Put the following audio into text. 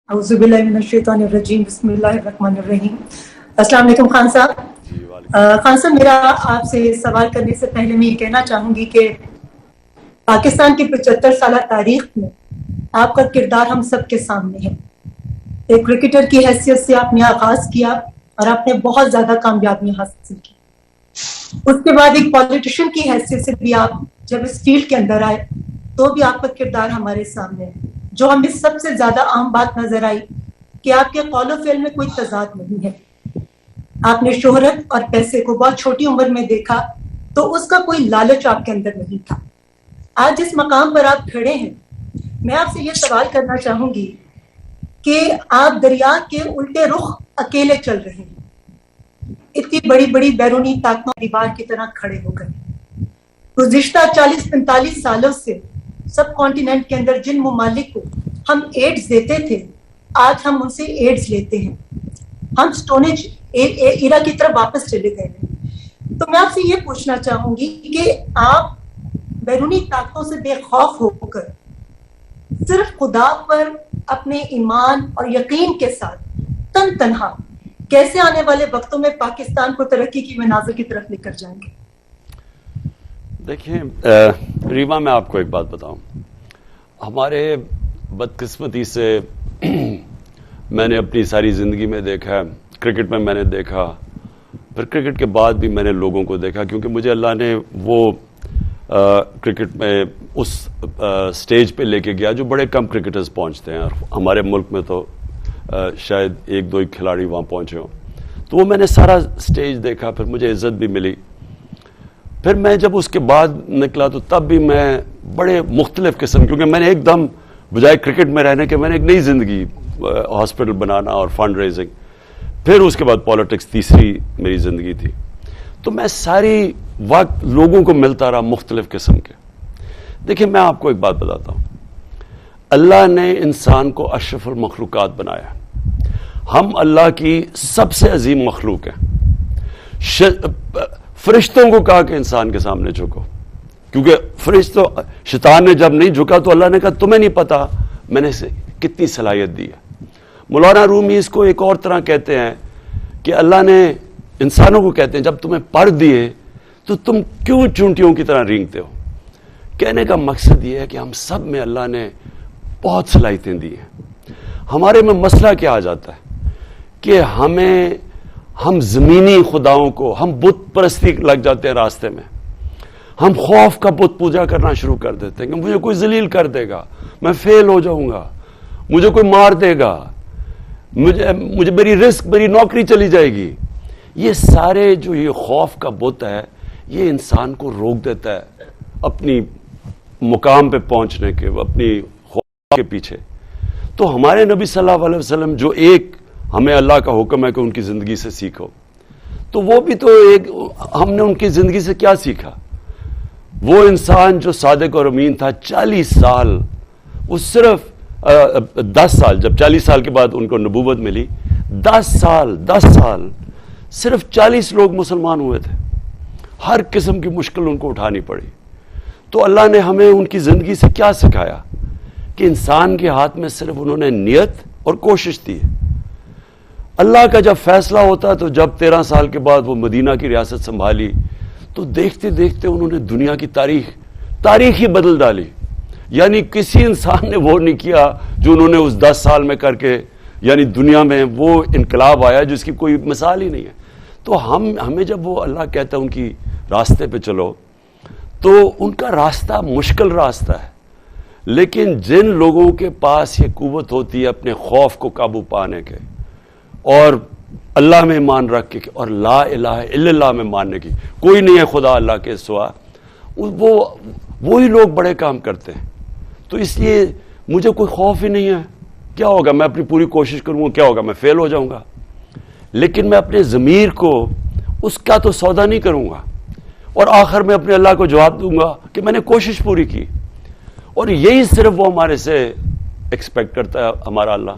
औज़ुबिल्लाहिमिनश्शैतानिर्रजीम बिस्मिल्लाहिर्रहमानिर्रहीम। अस्सलाम वालेकुम खान साहब। खान साहब, मेरा आपसे सवाल करने से पहले मैं ये कहना चाहूँगी कि पाकिस्तान की 75 साल तारीख में आपका किरदार हम सब के सामने है। एक क्रिकेटर की हैसियत से आपने आगाज़ किया और आपने बहुत ज़्यादा कामयाबी हासिल की। उसके बाद एक पॉलिटिशियन की हैसियत से भी आप जब इस फील्ड के अंदर आए तो भी आपका किरदार हमारे सामने है। जो हमें सबसे ज्यादा आम बात नजर आई कि आपके कौलो फेल में कोई तजाद नहीं है। आपने शोहरत और पैसे को बहुत छोटी उम्र में देखा तो उसका कोई लालच आपके अंदर नहीं था। आज जिस मकाम पर आप खड़े हैं, मैं आपसे ये सवाल करना चाहूंगी कि आप दरिया के उल्टे रुख अकेले चल रहे हैं। इतनी बड़ी बड़ी बैरूनी ताकतों दीवार की तरह खड़े हो गए। गुज़िश्ता 40-45 सालों से सब कॉन्टिनेंट के अंदर जिन मुमालिक को हम एड्स देते थे, आज हम उनसे एड्स लेते हैं। हम स्टोनेज इरा की तरफ वापस चले गए हैं। तो मैं आपसे ये पूछना चाहूंगी कि आप बैरूनी ताकतों से बेखौफ होकर सिर्फ खुदा पर अपने ईमान और यकीन के साथ तन तनहा कैसे आने वाले वक्तों में पाकिस्तान को तरक्की की मनाज़िर की तरफ लेकर जाएंगे? देखिए रीमा, मैं आपको एक बात बताऊं। हमारे बदकिस्मती से मैंने अपनी सारी ज़िंदगी में देखा है, क्रिकेट में मैंने देखा, फिर क्रिकेट के बाद भी मैंने लोगों को देखा, क्योंकि मुझे अल्लाह ने वो क्रिकेट में उस स्टेज पे लेके गया जो बड़े कम क्रिकेटर्स पहुंचते हैं, और हमारे मुल्क में तो शायद एक दो ही खिलाड़ी वहाँ पहुंचे हों। तो वो मैंने सारा स्टेज देखा, फिर मुझे इज़्ज़त भी मिली। फिर मैं जब उसके बाद निकला तो तब भी मैं बड़े मुख्तलिफ किस्म, क्योंकि मैंने एकदम बजाय क्रिकेट में रहने के मैंने एक नई ज़िंदगी, हॉस्पिटल बनाना और फंड रेजिंग, फिर उसके बाद पॉलिटिक्स, तीसरी मेरी ज़िंदगी थी। तो मैं सारी वक्त लोगों को मिलता रहा मुख्तलिफ किस्म के। देखिए मैं आपको एक बात बताता हूँ, अल्लाह ने इंसान को अशरफुल मखलूकात बनाया। हम अल्लाह की सबसे अजीम मखलूक हैं। फरिश्तों को कहा कि इंसान के सामने झुको, क्योंकि फरिश्तों, शैतान ने जब नहीं झुका तो अल्लाह ने कहा तुम्हें नहीं पता मैंने से कितनी सलाहियत दी है। मौलाना रूमी इसको एक और तरह कहते हैं कि अल्लाह ने इंसानों को कहते हैं जब तुम्हें पर दिए तो तुम क्यों चूंटियों की तरह रेंगते हो। कहने का मकसद ये है कि हम सब में अल्लाह ने बहुत सलाहियतें दी हैं। हमारे में मसला क्या आ जाता है कि हम ज़मीनी खुदाओं को, हम बुत परस्ती लग जाते हैं रास्ते में। हम खौफ का बुत पूजा करना शुरू कर देते हैं कि मुझे कोई जलील कर देगा, मैं फेल हो जाऊंगा, मुझे कोई मार देगा, मुझे मेरी रिस्क, मेरी नौकरी चली जाएगी। ये सारे जो ये खौफ का बुत है, ये इंसान को रोक देता है अपनी मुकाम पे पहुंचने के, अपनी खौफ के पीछे। तो हमारे नबी सल्लल्लाहु अलैहि वसल्लम जो एक हमें अल्लाह का हुक्म है कि उनकी ज़िंदगी से सीखो, तो वो भी तो एक, हमने उनकी ज़िंदगी से क्या सीखा। वो इंसान जो सादिक और अमीन था, 40 साल, वो सिर्फ 10 साल, जब 40 साल के बाद उनको नबूवत मिली, 10 साल सिर्फ 40 लोग मुसलमान हुए थे। हर किस्म की मुश्किल उनको उठानी पड़ी। तो अल्लाह ने हमें उनकी ज़िंदगी से क्या सिखाया कि इंसान के हाथ में सिर्फ उन्होंने नियत और कोशिश दी है। अल्लाह का जब फैसला होता, तो जब 13 साल के बाद वो मदीना की रियासत संभाली, तो देखते देखते उन्होंने दुनिया की तारीख ही बदल डाली। यानी किसी इंसान ने वो नहीं किया जो उन्होंने उस 10 साल में करके, यानी दुनिया में वो इनकलाब आया जिसकी कोई मिसाल ही नहीं है। तो हमें जब वो अल्लाह कहता है उनकी रास्ते पे चलो, तो उनका रास्ता मुश्किल रास्ता है, लेकिन जिन लोगों के पास ये कुव्वत होती है अपने खौफ को काबू पाने के, और अल्लाह में ईमान रख के, और ला इलाहा इल्लल्लाह में मानने की, कोई नहीं है खुदा अल्लाह के सिवा, वही लोग बड़े काम करते हैं। तो इसलिए मुझे कोई खौफ ही नहीं है। क्या होगा, मैं अपनी पूरी कोशिश करूंगा, क्या होगा, मैं फेल हो जाऊंगा, लेकिन मैं अपने ज़मीर को उसका तो सौदा नहीं करूंगा, और आखिर में अपने अल्लाह को जवाब दूंगा कि मैंने कोशिश पूरी की। और यही सिर्फ वो हमारे से एक्सपेक्ट करता है, हमारा अल्लाह।